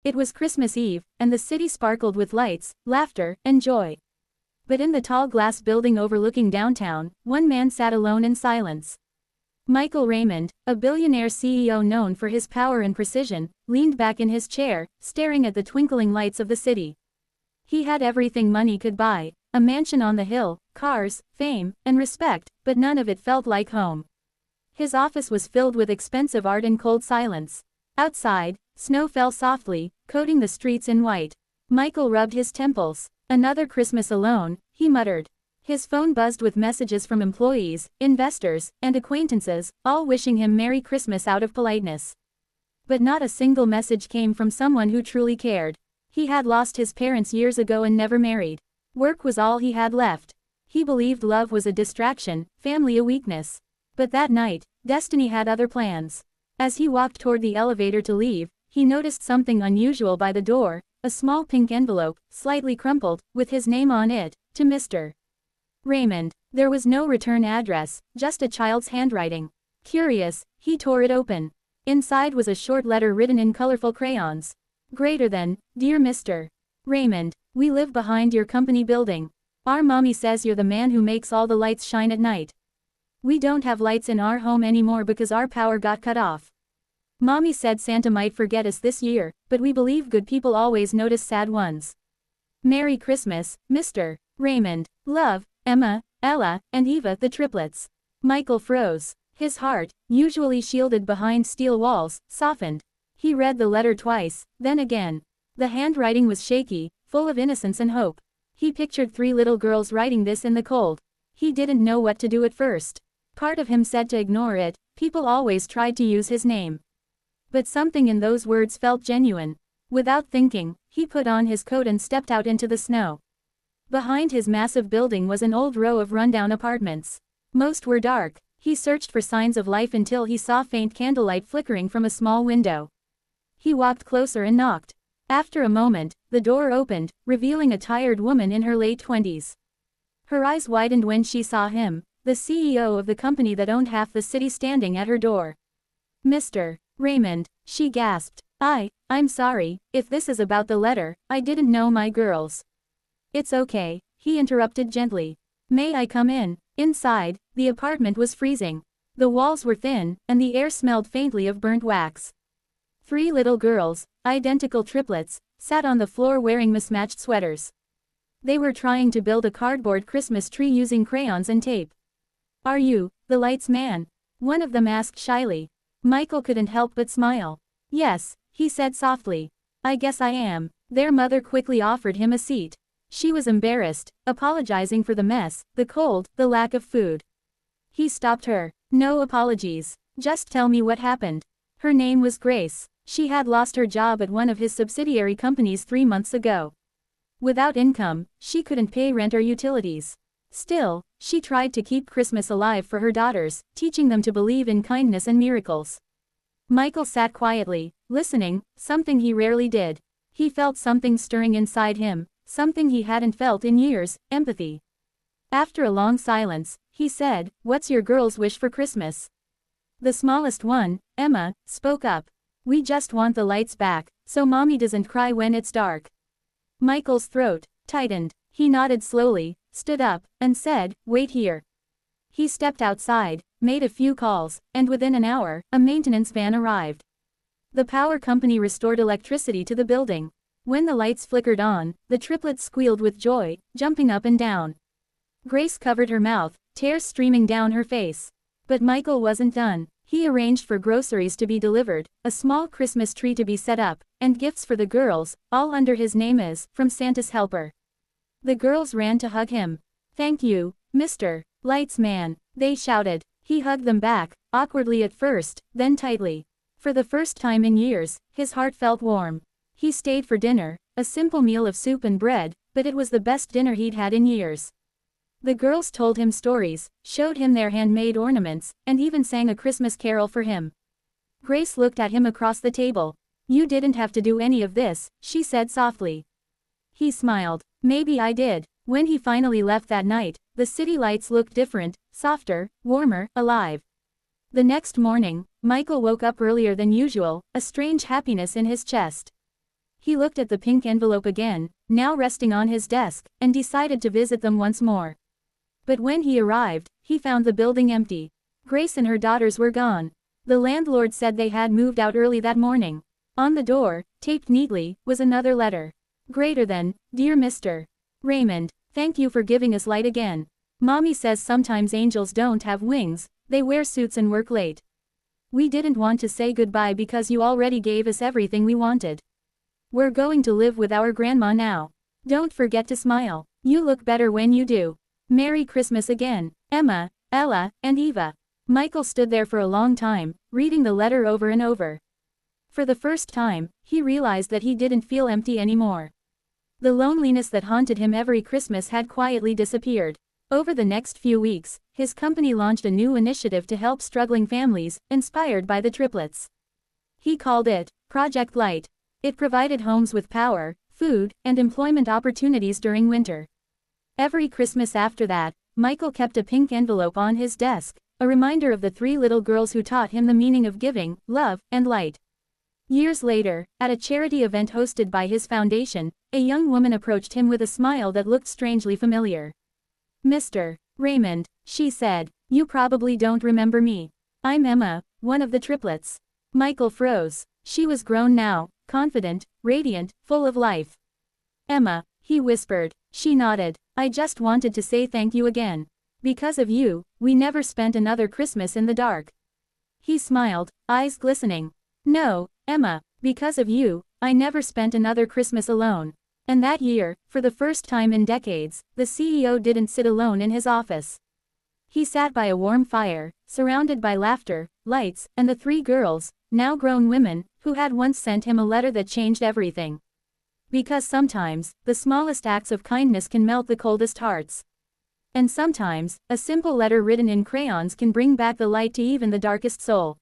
It was Christmas Eve, and the city sparkled with lights, laughter, and joy. But in the tall glass building overlooking downtown, one man sat alone in silence. Michael Raymond, a billionaire CEO known for his power and precision, leaned back in his chair, staring at the twinkling lights of the city. He had everything money could buy, a mansion on the hill, cars, fame, and respect, but none of it felt like home. His office was filled with expensive art and cold silence. Outside, snow fell softly, coating the streets in white. Michael rubbed his temples. Another Christmas alone, he muttered. His phone buzzed with messages from employees, investors, and acquaintances, all wishing him Merry Christmas out of politeness. But not a single message came from someone who truly cared. He had lost his parents years ago and never married. Work was all he had left. He believed love was a distraction, family a weakness. But that night, destiny had other plans. As he walked toward the elevator to leave, he noticed something unusual by the door, a small pink envelope, slightly crumpled, with his name on it, to Mr. Raymond. There was no return address, just a child's handwriting. Curious, he tore it open. Inside was a short letter written in colorful crayons. Greater than, Dear Mr. Raymond, we live behind your company building. Our mommy says you're the man who makes all the lights shine at night. We don't have lights in our home anymore because our power got cut off. Mommy said Santa might forget us this year, but we believe good people always notice sad ones. Merry Christmas, Mr. Raymond. Love, Emma, Ella, and Eva the triplets. Michael froze. His heart, usually shielded behind steel walls, softened. He read the letter twice, then again. The handwriting was shaky, full of innocence and hope. He pictured 3 little girls writing this in the cold. He didn't know what to do at first. Part of him said to ignore it, people always tried to use his name. But something in those words felt genuine. Without thinking, he put on his coat and stepped out into the snow. Behind his massive building was an old row of rundown apartments. Most were dark. He searched for signs of life until he saw faint candlelight flickering from a small window. He walked closer and knocked. After a moment, the door opened, revealing a tired woman in her late 20s. Her eyes widened when she saw him, the CEO of the company that owned half the city, standing at her door. Mr. Raymond, she gasped. I'm sorry, if this is about the letter, I didn't know my girls. It's okay, he interrupted gently. May I come in? Inside, the apartment was freezing. The walls were thin, and the air smelled faintly of burnt wax. 3 little girls, identical triplets, sat on the floor wearing mismatched sweaters. They were trying to build a cardboard Christmas tree using crayons and tape. Are you the lights man? One of them asked shyly. Michael couldn't help but smile. Yes, he said softly. I guess I am. Their mother quickly offered him a seat. She was embarrassed, apologizing for the mess, the cold, the lack of food. He stopped her. No apologies. Just tell me what happened. Her name was Grace. She had lost her job at one of his subsidiary companies 3 months ago. Without income, she couldn't pay rent or utilities. Still, she tried to keep Christmas alive for her daughters, teaching them to believe in kindness and miracles. Michael sat quietly, listening, something he rarely did. He felt something stirring inside him, something he hadn't felt in years, empathy. After a long silence, he said, What's your girl's wish for Christmas? The smallest one, Emma, spoke up. We just want the lights back, so mommy doesn't cry when it's dark. Michael's throat tightened. He nodded slowly, stood up, and said, Wait here. He stepped outside, made a few calls, and within an hour, a maintenance van arrived. The power company restored electricity to the building. When the lights flickered on, the triplets squealed with joy, jumping up and down. Grace covered her mouth, tears streaming down her face. But Michael wasn't done. He arranged for groceries to be delivered, a small Christmas tree to be set up, and gifts for the girls, all under his name as, from Santa's helper. The girls ran to hug him. Thank you, Mr. Lights Man, they shouted. He hugged them back, awkwardly at first, then tightly. For the first time in years, his heart felt warm. He stayed for dinner, a simple meal of soup and bread, but it was the best dinner he'd had in years. The girls told him stories, showed him their handmade ornaments, and even sang a Christmas carol for him. Grace looked at him across the table. You didn't have to do any of this, she said softly. He smiled. Maybe I did. When he finally left that night, the city lights looked different, softer, warmer, alive. The next morning, Michael woke up earlier than usual, a strange happiness in his chest. He looked at the pink envelope again, now resting on his desk, and decided to visit them once more. But when he arrived, he found the building empty. Grace and her daughters were gone. The landlord said they had moved out early that morning. On the door, taped neatly, was another letter. Greater than, Dear Mr. Raymond, thank you for giving us light again. Mommy says sometimes angels don't have wings, they wear suits and work late. We didn't want to say goodbye because you already gave us everything we wanted. We're going to live with our grandma now. Don't forget to smile. You look better when you do. Merry Christmas again, Emma, Ella, and Eva. Michael stood there for a long time, reading the letter over and over. For the first time, he realized that he didn't feel empty anymore. The loneliness that haunted him every Christmas had quietly disappeared. Over the next few weeks, his company launched a new initiative to help struggling families, inspired by the triplets. He called it Project Light. It provided homes with power, food, and employment opportunities during winter. Every Christmas after that, Michael kept a pink envelope on his desk, a reminder of the 3 little girls who taught him the meaning of giving, love, and light. Years later, at a charity event hosted by his foundation, a young woman approached him with a smile that looked strangely familiar. Mr. Raymond, she said, you probably don't remember me. I'm Emma, one of the triplets. Michael froze. She was grown now, confident, radiant, full of life. Emma, he whispered. She nodded. I just wanted to say thank you again. Because of you, we never spent another Christmas in the dark. He smiled, eyes glistening. No, Emma, because of you, I never spent another Christmas alone. And that year, for the first time in decades, the CEO didn't sit alone in his office. He sat by a warm fire, surrounded by laughter, lights, and the 3 girls, now grown women, who had once sent him a letter that changed everything. Because sometimes, the smallest acts of kindness can melt the coldest hearts. And sometimes, a simple letter written in crayons can bring back the light to even the darkest soul.